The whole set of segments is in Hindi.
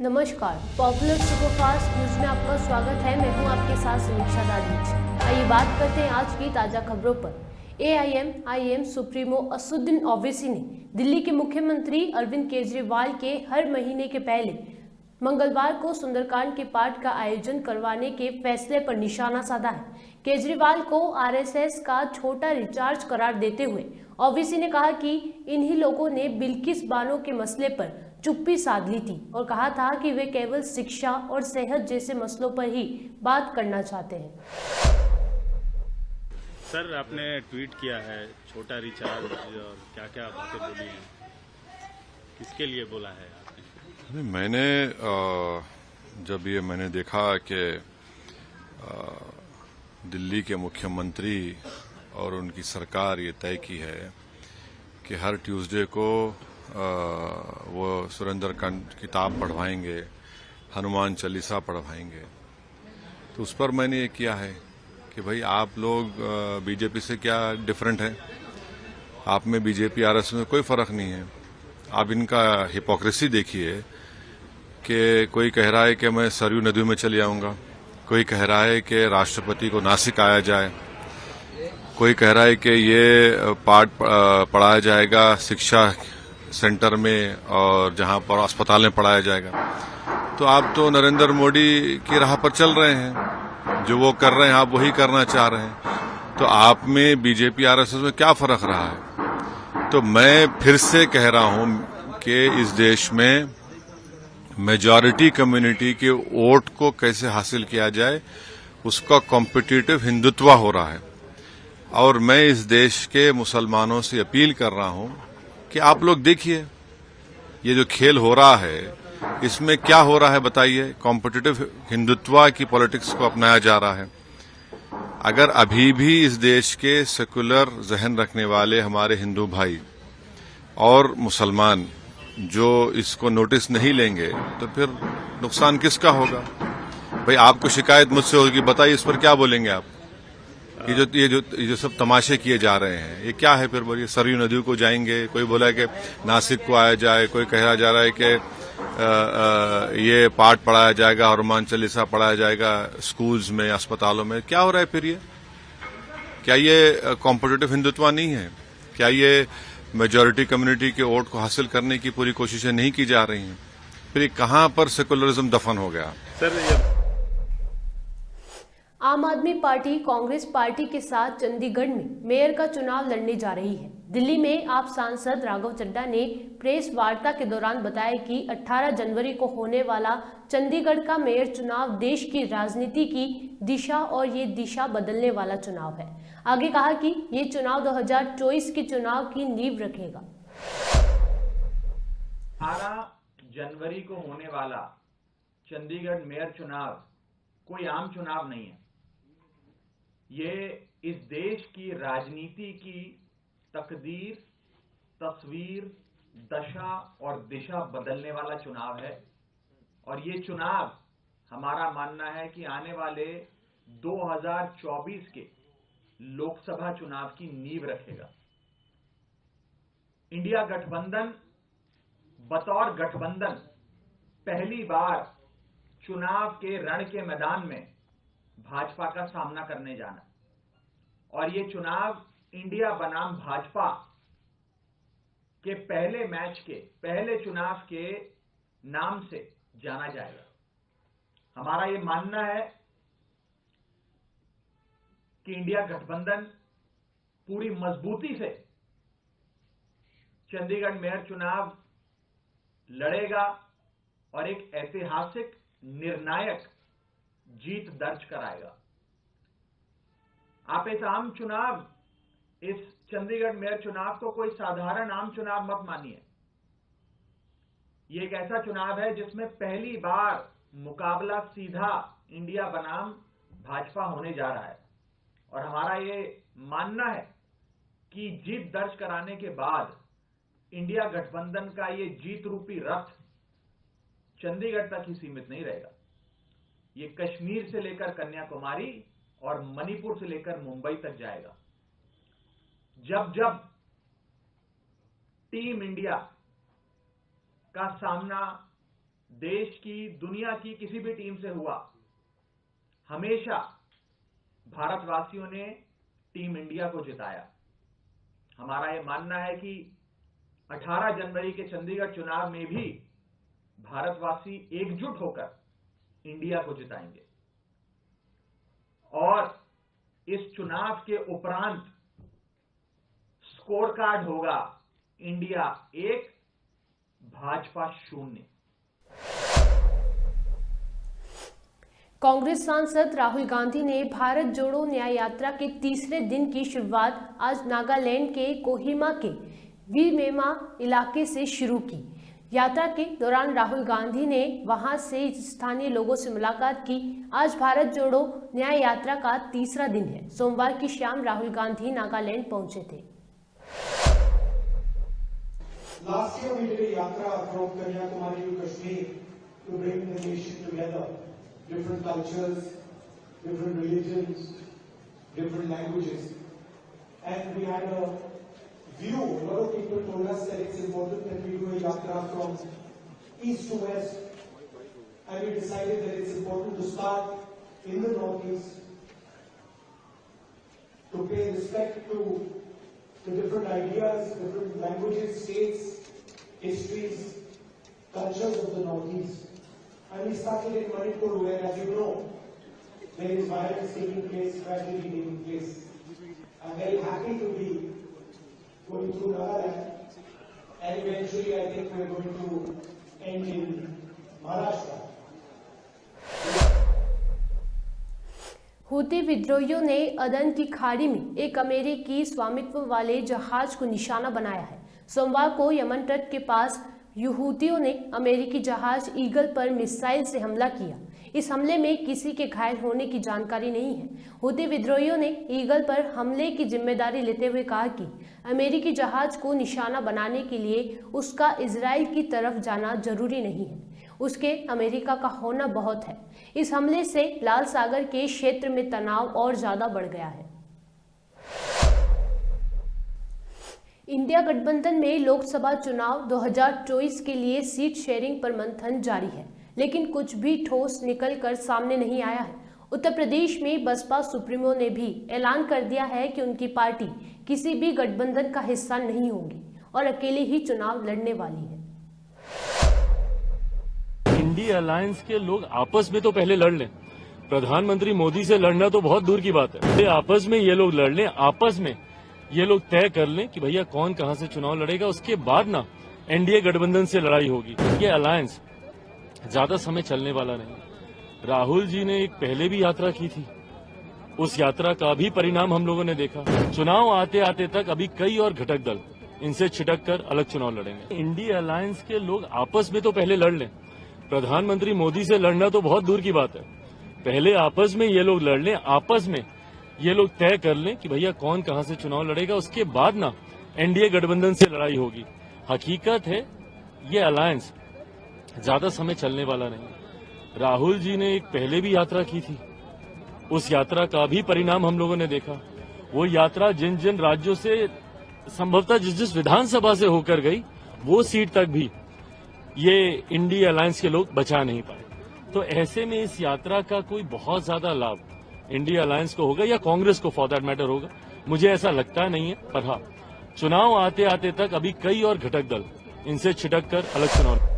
नमस्कार, पॉपुलर सुपरफास्ट न्यूज में आपका स्वागत है। मैं हूं आपके साथ समीक्षा दादीज। आइए बात करते हैं आज की ताजा खबरों पर। एआईएम सुप्रीमो असदुद्दीन ओवैसी ने दिल्ली के मुख्यमंत्री अरविंद केजरीवाल के हर महीने के पहले मंगलवार को सुंदरकांड के पाठ का आयोजन करवाने के फैसले पर निशाना साधा है। केजरीवाल को आरएसएस का छोटा रिचार्ज करार देते हुए ओवैसी ने कहा कि इन्हीं लोगों ने बिल्किस बानो के मसले पर चुप्पी साध ली थी और कहा था कि वे केवल शिक्षा और सेहत जैसे मसलों पर ही बात करना चाहते हैं। सर, आपने ट्वीट किया है छोटा रिचार्ज और क्या क्या बातें बोली हैं, किसके लिए बोला है आपने? मैंने जब ये मैंने देखा कि दिल्ली के मुख्यमंत्री और उनकी सरकार ये तय की है कि हर ट्यूसडे को वो सुरेंद्रकांड किताब पढ़वाएंगे, हनुमान चालीसा पढ़वाएंगे, तो उस पर मैंने ये किया है कि भाई आप लोग बीजेपी से क्या डिफरेंट है। आप में बीजेपी आरएसएस में कोई फर्क नहीं है। आप इनका हिपोक्रेसी देखिए कि कोई कह रहा है कि मैं सरयू नदी में चले आऊंगा, कोई कह रहा है कि राष्ट्रपति को नासिक आया जाए, कोई कह रहा है कि ये पाठ पढ़ाया जाएगा शिक्षा सेंटर में और जहां पर अस्पताल में पढ़ाया जाएगा। तो आप तो नरेंद्र मोदी की राह पर चल रहे हैं, जो वो कर रहे हैं आप वही करना चाह रहे हैं। तो आप में बीजेपी आरएसएस में क्या फर्क रहा है? तो मैं फिर से कह रहा हूं कि इस देश में मेजॉरिटी कम्युनिटी के वोट को कैसे हासिल किया जाए, उसका कॉम्पिटिटिव हिंदुत्व हो रहा है। और मैं इस देश के मुसलमानों से अपील कर रहा हूं कि आप लोग देखिए ये जो खेल हो रहा है इसमें क्या हो रहा है बताइए। कॉम्पिटिटिव हिंदुत्व की पॉलिटिक्स को अपनाया जा रहा है। अगर अभी भी इस देश के सेकुलर जहन रखने वाले हमारे हिंदू भाई और मुसलमान जो इसको नोटिस नहीं लेंगे तो फिर नुकसान किसका होगा? भाई आपको शिकायत मुझसे होगी, बताइए इस पर क्या बोलेंगे आप? ये जो सब तमाशे किए जा रहे हैं ये क्या है? फिर बोलिए सरयू नदी को जाएंगे, कोई बोला है कि नासिक को आया जाए, कोई कहा जा रहा है कि ये पाठ पढ़ाया जाएगा, हनुमान चालीसा पढ़ाया जाएगा स्कूल्स में, अस्पतालों में। क्या हो रहा है फिर ये? क्या ये कॉम्पिटिटिव हिंदुत्व नहीं है? क्या ये मेजॉरिटी कम्युनिटी के वोट को हासिल करने की पूरी कोशिशें नहीं की जा रही हैं? फिर कहां पर सेकुलरिज्म दफन हो गया? सर, आम आदमी पार्टी कांग्रेस पार्टी के साथ चंडीगढ़ में मेयर का चुनाव लड़ने जा रही है। दिल्ली में आप सांसद राघव चड्ढा ने प्रेस वार्ता के दौरान बताया कि 18 जनवरी को होने वाला चंडीगढ़ का मेयर चुनाव देश की राजनीति की दिशा और ये दिशा बदलने वाला चुनाव है। आगे कहा कि ये चुनाव 2024 के चुनाव की नींव रखेगा। 18 जनवरी को होने वाला चंडीगढ़ मेयर चुनाव कोई आम चुनाव नहीं है। ये इस देश की राजनीति की तकदीर, तस्वीर, दशा और दिशा बदलने वाला चुनाव है। और ये चुनाव हमारा मानना है कि आने वाले 2024 के लोकसभा चुनाव की नींव रखेगा। इंडिया गठबंधन बतौर गठबंधन पहली बार चुनाव के रण के मैदान में भाजपा का सामना करने जाना, और ये चुनाव इंडिया बनाम भाजपा के पहले मैच के पहले चुनाव के नाम से जाना जाएगा। हमारा ये मानना है कि इंडिया गठबंधन पूरी मजबूती से चंडीगढ़ मेयर चुनाव लड़ेगा और एक ऐतिहासिक निर्णायक जीत दर्ज कराएगा। आप इस आम चुनाव, इस चंडीगढ़ मेयर चुनाव को कोई साधारण आम चुनाव मत मानिए। ये एक ऐसा चुनाव है जिसमें पहली बार मुकाबला सीधा इंडिया बनाम भाजपा होने जा रहा है। और हमारा ये मानना है कि जीत दर्ज कराने के बाद इंडिया गठबंधन का ये जीत रूपी रथ चंडीगढ़ तक ही सीमित नहीं रहेगा। ये कश्मीर से लेकर कन्याकुमारी और मणिपुर से लेकर मुंबई तक जाएगा। जब जब टीम इंडिया का सामना देश की, दुनिया की किसी भी टीम से हुआ, हमेशा भारतवासियों ने टीम इंडिया को जिताया। हमारा यह मानना है कि 18 जनवरी के चंडीगढ़ चुनाव में भी भारतवासी एकजुट होकर इंडिया को जिताएंगे और इस चुनाव के उपरांत स्कोर कार्ड होगा इंडिया 1, भाजपा 0। कांग्रेस सांसद राहुल गांधी ने भारत जोड़ो न्याय यात्रा के तीसरे दिन की शुरुआत आज नागालैंड के कोहिमा के वीमेमा इलाके से शुरू की। यात्रा के दौरान राहुल गांधी ने वहां से स्थानीय लोगों से मुलाकात की। आज भारत जोड़ो न्याय यात्रा का तीसरा दिन है। सोमवार की शाम राहुल गांधी नागालैंड पहुंचे थे। Last year we did a yatra from Kanyakumari to Kashmir to bring the nation together. Different cultures, different religions, different languages. And we had a view, a lot of people told us that it's important that we do a yatra from east to west. And we decided that it's important to start in the northeast, to pay respect to the different ideas, different languages, states, histories, cultures of the Northeast. And we started in Manipur where, as you know, there is violence taking place, tragedy taking place. I'm very happy to be going through Nagaland, and eventually I think we're going to end in Maharashtra. Houthi विद्रोहियों ने अदन की खाड़ी में एक अमेरिकी स्वामित्व वाले जहाज को निशाना बनाया है। सोमवार को यमन तट के पास हूतियों ने अमेरिकी जहाज ईगल पर मिसाइल से हमला किया। इस हमले में किसी के घायल होने की जानकारी नहीं है। हूती विद्रोहियों ने ईगल पर हमले की जिम्मेदारी लेते हुए कहा कि अमेरिकी जहाज को निशाना बनाने के लिए उसका इजराइल की तरफ जाना जरूरी नहीं है, उसके अमेरिका का होना बहुत है। इस हमले से लाल सागर के क्षेत्र में तनाव और ज्यादा बढ़ गया है। इंडिया गठबंधन में लोकसभा चुनाव 2024 के लिए सीट शेयरिंग पर मंथन जारी है, लेकिन कुछ भी ठोस निकलकर सामने नहीं आया है। उत्तर प्रदेश में बसपा सुप्रीमो ने भी ऐलान कर दिया है कि उनकी पार्टी किसी भी गठबंधन का हिस्सा नहीं होगी और अकेले ही चुनाव लड़ने वाली है। इंडिया अलायंस के लोग आपस में तो पहले लड़ लें। प्रधानमंत्री मोदी से लड़ना तो बहुत दूर की बात है। आपस में ये लोग लड़ लें, आपस में ये लोग तय कर लें कि भैया कौन कहां से चुनाव लड़ेगा, उसके बाद ना एनडीए गठबंधन से लड़ाई होगी। ये अलायंस ज्यादा समय चलने वाला नहीं। राहुल जी ने एक पहले भी यात्रा की थी, उस यात्रा का भी परिणाम हम लोगों ने देखा। चुनाव आते आते तक अभी कई और घटक दल इनसे छिटक कर अलग चुनाव लड़ेंगे। इंडिया अलायंस के लोग आपस में तो पहले लड़ लें। प्रधानमंत्री मोदी से लड़ना तो बहुत दूर की बात है। पहले आपस में ये लोग लड़ लें, आपस में ये लोग तय कर लें कि भैया कौन कहां से चुनाव लड़ेगा, उसके बाद ना एनडीए गठबंधन से लड़ाई होगी। हकीकत है ये अलायंस ज्यादा समय चलने वाला नहीं। राहुल जी ने एक पहले भी यात्रा की थी, उस यात्रा का भी परिणाम हम लोगों ने देखा। वो यात्रा जिन जिन राज्यों से संभवतः जिस विधानसभा से होकर गई, वो सीट तक भी ये इंडिया अलायंस के लोग बचा नहीं पाए। तो ऐसे में इस यात्रा का कोई बहुत ज्यादा लाभ इंडिया अलायंस को होगा या कांग्रेस को फॉर दैट मैटर होगा, मुझे ऐसा लगता नहीं है। पर हाँ, चुनाव आते आते तक अभी कई और घटक दल इनसे छिटक कर अलग चुनाव।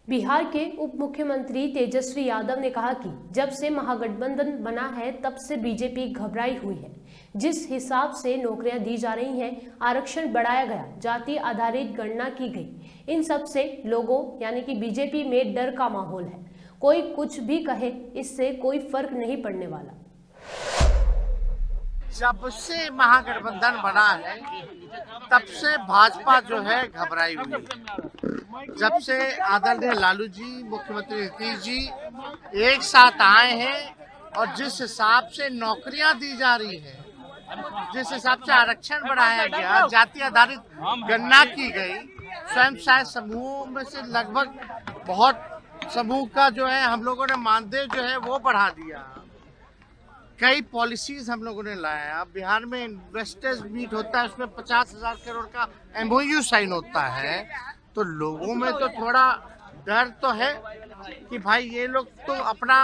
बिहार के उप मुख्यमंत्री तेजस्वी यादव ने कहा कि जब से महागठबंधन बना है तब से बीजेपी घबराई हुई है। जिस हिसाब से नौकरियां दी जा रही हैं, आरक्षण बढ़ाया गया, जाति आधारित गणना की गई, इन सब से लोगों यानी कि बीजेपी में डर का माहौल है। कोई कुछ भी कहे, इससे कोई फर्क नहीं पड़ने वाला। जब से महागठबंधन बना है तब से भाजपा जो है घबराई हुई है। जब से आदरणीय लालू जी, मुख्यमंत्री नीतीश जी एक साथ आए हैं और जिस हिसाब से नौकरियां दी जा रही है, जिस हिसाब से आरक्षण बढ़ाया गया, जाति आधारित गणना की गई, स्वयं सहायता समूह में से लगभग बहुत समूह का जो है हम लोगों ने मानदेय जो है वो बढ़ा दिया। कई पॉलिसीज हम लोगों ने लाया। अब बिहार में इन्वेस्टर्स मीट होता है, उसमें 50,000 करोड़ का MOU साइन होता है, तो लोगों में तो थोड़ा डर तो है कि भाई ये लोग तो अपना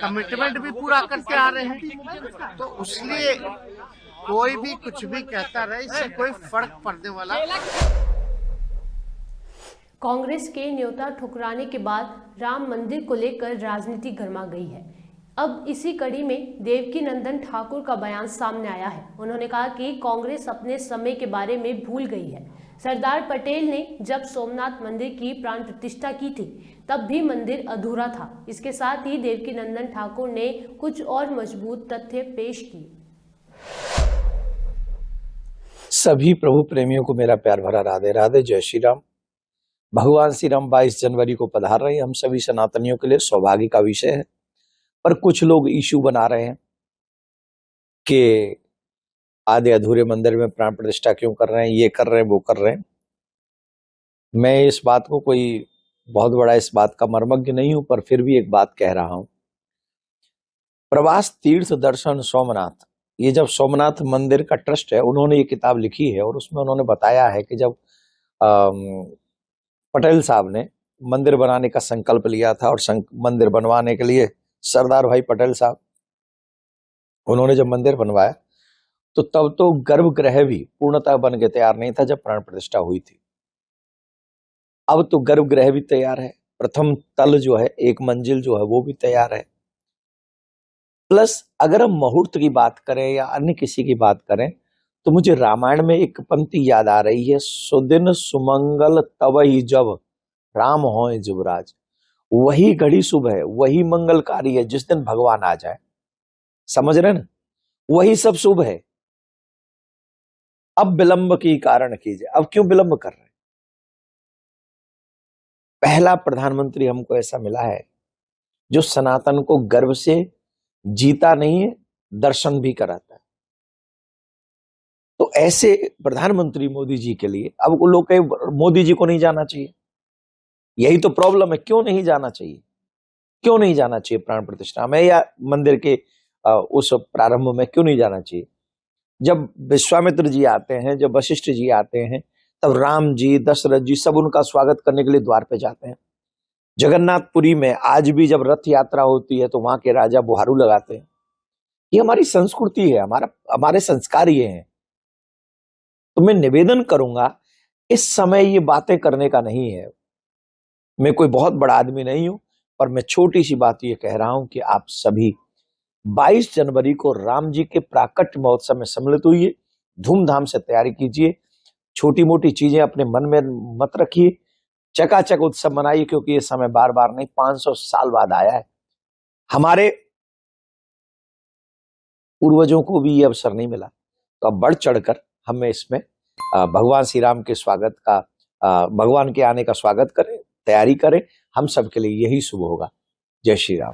कमिटमेंट भी पूरा करके आ रहे हैं, तो इसलिए कोई भी कुछ भी कहता रहे, इससे कोई फर्क पड़ने वाला। कांग्रेस के न्योता ठुकराने के बाद राम मंदिर को लेकर राजनीति गर्मा गई है। अब इसी कड़ी में देवकीनंदन ठाकुर का बयान सामने आया है। उन्होंने कहा कि कांग्रेस अपने समय के बारे में भूल गई है। सरदार पटेल ने जब सोमनाथ मंदिर की प्राण प्रतिष्ठा की थी तब भी मंदिर अधूरा था। इसके साथ ही देवकीनंदन ठाकुर ने कुछ और मजबूत तथ्य पेश किए। सभी प्रभु प्रेमियों को मेरा प्यार भरा राधे राधे, जय श्री राम। भगवान श्री राम 22 जनवरी को पधार रहे हैं। हम सभी सनातनियों के लिए सौभाग्य का विषय है, पर कुछ लोग इशू बना रहे हैं कि आधे अधूरे मंदिर में प्राण प्रतिष्ठा क्यों कर रहे हैं, ये कर रहे हैं, वो कर रहे हैं। मैं इस बात को कोई बहुत बड़ा इस बात का मर्मज्ञ नहीं हूं, पर फिर भी एक बात कह रहा हूं। प्रवास तीर्थ दर्शन सोमनाथ, ये जब सोमनाथ मंदिर का ट्रस्ट है, उन्होंने ये किताब लिखी है और उसमें उन्होंने बताया है कि जब पटेल साहब ने मंदिर बनाने का संकल्प लिया था और मंदिर बनवाने के लिए सरदार भाई पटेल साहब उन्होंने जब मंदिर बनवाया तो तब तो गर्भगृह भी पूर्णतः बन के तैयार नहीं था जब प्राण प्रतिष्ठा हुई थी। अब तो गर्भगृह भी तैयार है, प्रथम तल जो है, एक मंजिल जो है वो भी तैयार है। प्लस अगर हम मुहूर्त की बात करें या अन्य किसी की बात करें तो मुझे रामायण में एक पंक्ति याद आ रही है, सुदिन सुमंगल तबहि जब राम होए जुबराज। वही घड़ी शुभ है, वही मंगलकारी है जिस दिन भगवान आ जाए। समझ रहे ना, वही सब शुभ है। अब विलंब की कारण कीजिए। अब क्यों विलंब कर रहे हैं? पहला प्रधानमंत्री हमको ऐसा मिला है जो सनातन को गर्व से जीता नहीं है, दर्शन भी कराता है। तो ऐसे प्रधानमंत्री मोदी जी के लिए अब वो लोग कहे मोदी जी को नहीं जाना चाहिए। यही तो प्रॉब्लम है, क्यों नहीं जाना चाहिए? क्यों नहीं जाना चाहिए प्राण प्रतिष्ठा में या मंदिर के उस प्रारंभ में क्यों नहीं जाना चाहिए? जब विश्वामित्र जी आते हैं, जब वशिष्ठ जी आते हैं, तब राम जी, दशरथ जी सब उनका स्वागत करने के लिए द्वार पे जाते हैं। जगन्नाथपुरी में आज भी जब रथ यात्रा होती है तो वहां के राजा बुहारू लगाते हैं। ये हमारी संस्कृति है, हमारे संस्कार ये हैं। तो मैं निवेदन करूंगा, इस समय ये बातें करने का नहीं है। मैं कोई बहुत बड़ा आदमी नहीं हूं, पर मैं छोटी सी बात ये कह रहा हूं कि आप सभी 22 जनवरी को राम जी के प्राकट्य महोत्सव में सम्मिलित हुइए, धूमधाम से तैयारी कीजिए। छोटी मोटी चीजें अपने मन में मत रखिए, चकाचक उत्सव मनाइए, क्योंकि ये समय बार बार नहीं, 500 साल बाद आया है। हमारे पूर्वजों को भी ये अवसर नहीं मिला, तो अब बढ़ चढ़कर हमें इसमें भगवान श्री राम के स्वागत का, भगवान के आने का स्वागत करें, तैयारी करें। हम सबके लिए यही शुभ होगा। जय श्री राम।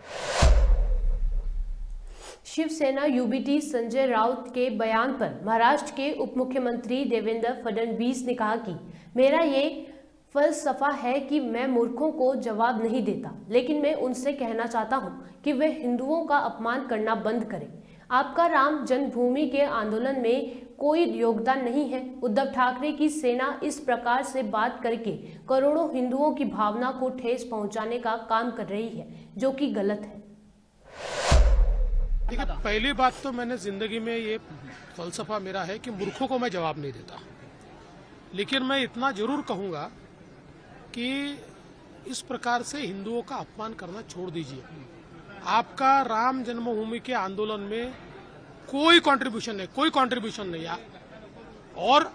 शिवसेना यूबीटी संजय राउत के बयान पर महाराष्ट्र के उप मुख्यमंत्री देवेंद्र फडणवीस ने कहा कि मेरा ये फलसफा है कि मैं मूर्खों को जवाब नहीं देता, लेकिन मैं उनसे कहना चाहता हूं कि वे हिंदुओं का अपमान करना बंद करें। आपका राम जन्मभूमि के आंदोलन में कोई योगदान नहीं है। उद्धव ठाकरे की सेना इस प्रकार से बात करके करोड़ों हिंदुओं की भावना को ठेस पहुंचाने का काम कर रही है, जो कि गलत है। देखिए, पहली बात तो मैंने जिंदगी में ये फलसफा मेरा है कि मूर्खों को मैं जवाब नहीं देता, लेकिन मैं इतना जरूर कहूंगा कि इस प्रकार से हिंदुओं का अपमान करना छोड़ दीजिए। आपका राम जन्मभूमि के आंदोलन में कोई कंट्रीब्यूशन नहीं है, और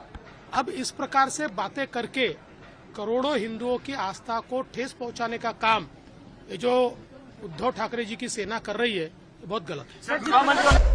अब इस प्रकार से बातें करके करोड़ों हिंदुओं की आस्था को ठेस पहुंचाने का काम ये जो उद्धव ठाकरे जी की सेना कर रही है, बहुत गलत है।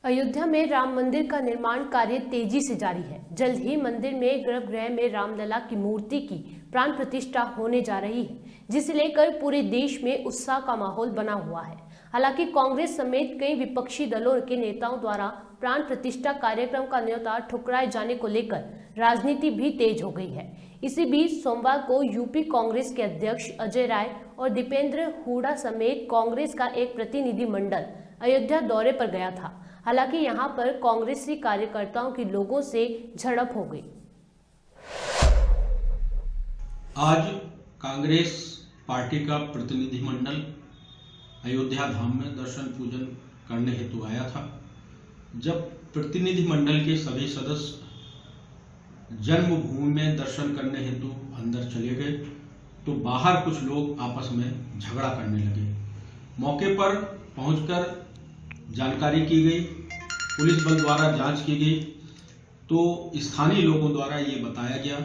अयोध्या में राम मंदिर का निर्माण कार्य तेजी से जारी है। जल्द ही मंदिर में गर्भगृह में रामलला की मूर्ति की प्राण प्रतिष्ठा होने जा रही है, जिसे लेकर पूरे देश में उत्साह का माहौल बना हुआ है। हालांकि कांग्रेस समेत कई विपक्षी दलों के नेताओं द्वारा प्राण प्रतिष्ठा कार्यक्रम का न्योता ठुकराए जाने को लेकर राजनीति भी तेज हो गई है। इसी बीच सोमवार को यूपी कांग्रेस के अध्यक्ष अजय राय और दीपेंद्र हुडा समेत कांग्रेस का एक प्रतिनिधि मंडल अयोध्या दौरे पर गया था। हालांकि यहां पर कांग्रेसी कार्यकर्ताओं की लोगों से झड़प हो गई। आज कांग्रेस पार्टी का प्रतिनिधिमंडल अयोध्या धाम में दर्शन पूजन करने हेतु आया था। जब प्रतिनिधिमंडल के सभी सदस्य जन्मभूमि में दर्शन करने हेतु अंदर चले गए तो बाहर कुछ लोग आपस में झगड़ा करने लगे। मौके पर पहुंचकर जानकारी की गई, पुलिस बल द्वारा जांच की गई तो स्थानीय लोगों द्वारा ये बताया गया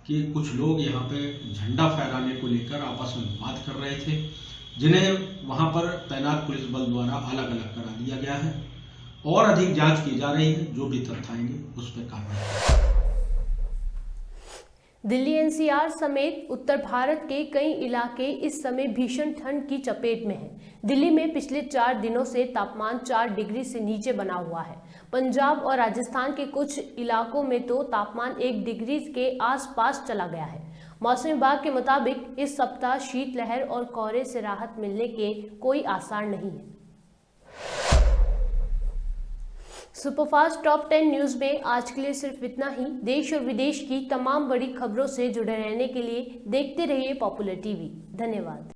कि कुछ लोग यहाँ पे झंडा फहराने को लेकर आपस में बात कर रहे थे, जिन्हें वहाँ पर तैनात पुलिस बल द्वारा अलग अलग करा दिया गया है और अधिक जांच की जा रही है। जो भी तथ्य आएंगे उस पर कार्रवाई। दिल्ली एनसीआर समेत उत्तर भारत के कई इलाके इस समय भीषण ठंड की चपेट में हैं। दिल्ली में पिछले 4 दिनों से तापमान 4 डिग्री से नीचे बना हुआ है। पंजाब और राजस्थान के कुछ इलाकों में तो तापमान 1 डिग्री के आसपास चला गया है। मौसम विभाग के मुताबिक इस सप्ताह शीतलहर और कोहरे से राहत मिलने के कोई आसार नहीं है। सुपरफास्ट टॉप 10 न्यूज में आज के लिए सिर्फ इतना ही। देश और विदेश की तमाम बड़ी खबरों से जुड़े रहने के लिए देखते रहिए पॉपुलर टीवी। धन्यवाद।